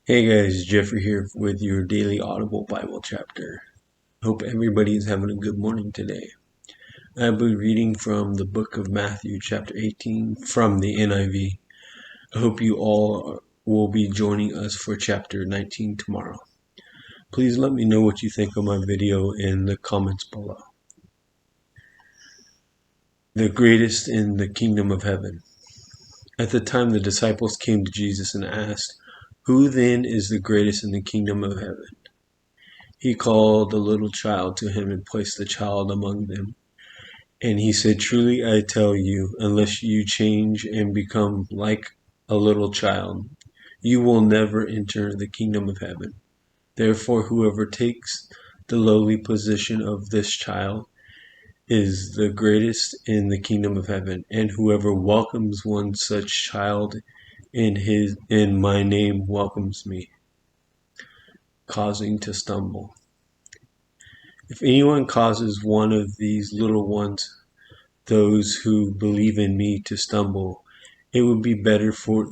Hey guys, Jeffrey here with your daily Audible Bible chapter. Hope everybody is having a good morning today. I'll be reading from the book of Matthew, chapter 18, from the NIV. I hope you all will be joining us for chapter 19 tomorrow. Please let me know what you think of my video in the comments below. The greatest in the kingdom of heaven. At the time the disciples came to Jesus and asked, "Who then is the greatest in the kingdom of heaven?" He called a little child to him and placed the child among them. And he said, "Truly I tell you, unless you change and become like a little child, you will never enter the kingdom of heaven. Therefore, whoever takes the lowly position of this child is the greatest in the kingdom of heaven, and whoever welcomes one such child in my name welcomes me." Causing to stumble. If anyone causes one of these little ones, those who believe in me, to stumble, it would be better for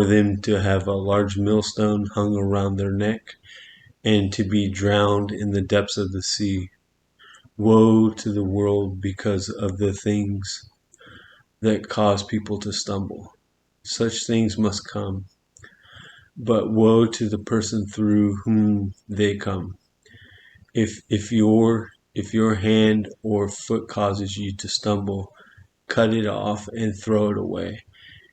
them to have a large millstone hung around their neck and to be drowned in the depths of the sea. Woe to the world because of the things that cause people to stumble. Such things must come, but woe to the person through whom they come. If your hand or foot causes you to stumble, cut it off and throw it away.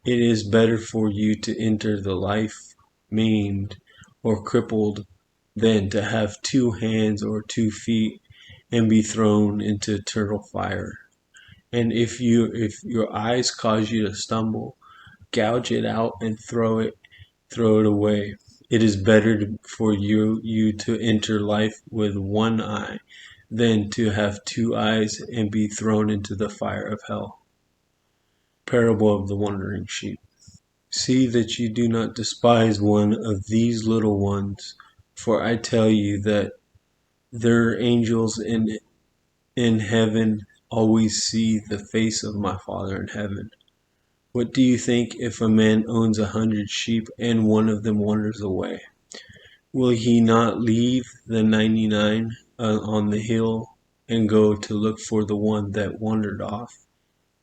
It is better for you to enter the life maimed or crippled than to have 2 hands or 2 feet and be thrown into eternal fire. And if your eyes cause you to stumble, gouge it out and throw it away. It is better for you to enter life with 1 eye than to have 2 eyes and be thrown into the fire of hell. Parable of the wandering sheep. See that you do not despise one of these little ones, for I tell you that their angels in heaven always see the face of my Father in heaven. What do you think if a man owns 100 sheep and one of them wanders away? Will he not leave the 99 on the hill and go to look for the one that wandered off?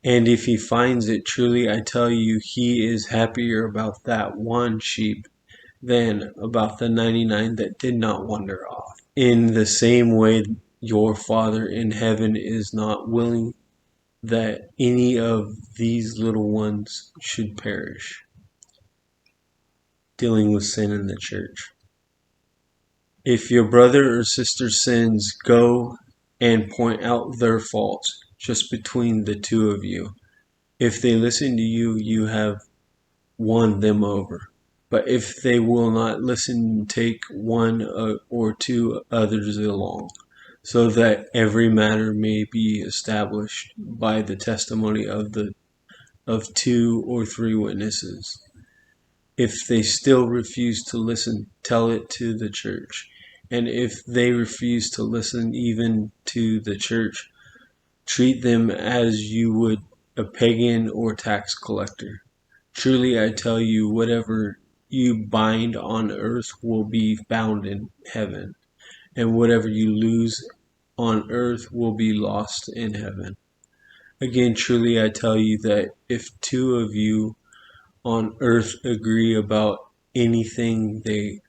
And if he finds it, truly I tell you, he is happier about that one sheep than about the 99 that did not wander off. In the same way, your Father in heaven is not willing that any of these little ones should perish. Dealing with sin in the church. If your brother or sister sins, go and point out their faults just between the 2 of you. If they listen to you, you have won them over. But if they will not listen, take 1 or 2 others along, so that every matter may be established by the testimony of 2 or 3 witnesses. If they still refuse to listen, tell it to the church. And if they refuse to listen even to the church, treat them as you would a pagan or tax collector. Truly I tell you, whatever you bind on earth will be bound in heaven, and whatever you lose on earth will be lost in heaven. Again, truly I tell you that if 2 of you on earth agree about anything they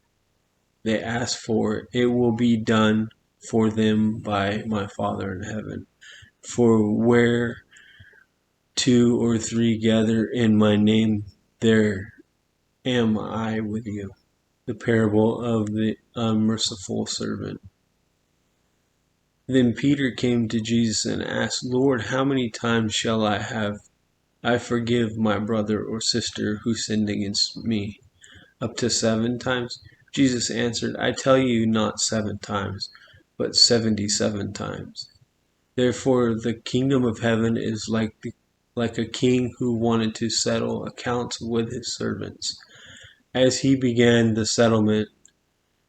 ask for, it will be done for them by my Father in heaven. For where 2 or 3 gather in my name, there am I with you. The parable of the unmerciful servant. Then Peter came to Jesus and asked, "Lord, how many times shall I forgive my brother or sister who sinned against me? Up to 7 times?" Jesus answered, "I tell you, not 7 times, but 77 times. Therefore the kingdom of heaven is like a king who wanted to settle accounts with his servants. As he began the settlement,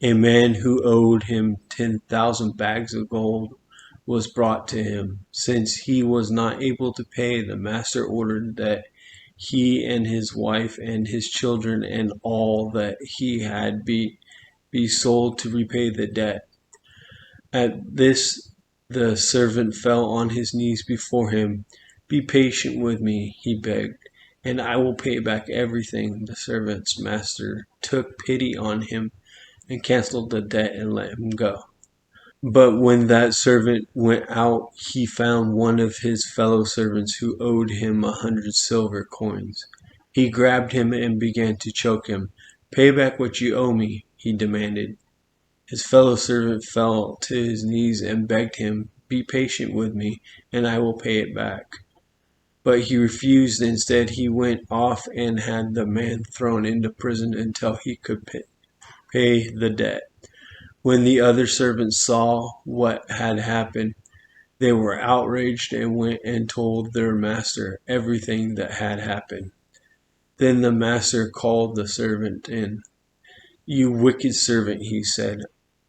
a man who owed him 10,000 bags of gold was brought to him. Since he was not able to pay, the master ordered that he and his wife and his children and all that he had be sold to repay the debt. At this the servant fell on his knees before him. Be patient with me, he begged, and I will pay back everything. The servant's master took pity on him and canceled the debt and let him go. But when that servant went out, he found one of his fellow servants who owed him 100 silver coins. He grabbed him and began to choke him. Pay back what you owe me, he demanded. His fellow servant fell to his knees and begged him, Be patient with me, and I will pay it back. But he refused. Instead, he went off and had the man thrown into prison until he could pay the debt. When the other servants saw what had happened, they were outraged and went and told their master everything that had happened. Then the master called the servant in. You wicked servant, he said.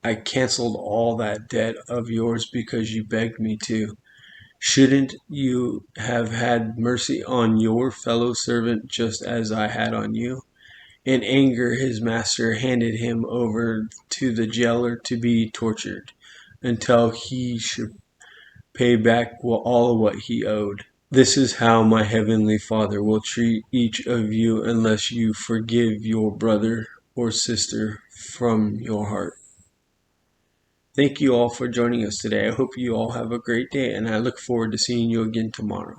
I canceled all that debt of yours because you begged me to. Shouldn't you have had mercy on your fellow servant just as I had on you? In anger, his master handed him over to the jailer to be tortured until he should pay back all of what he owed. This is how my heavenly Father will treat each of you unless you forgive your brother or sister from your heart. Thank you all for joining us today. I hope you all have a great day, and I look forward to seeing you again tomorrow.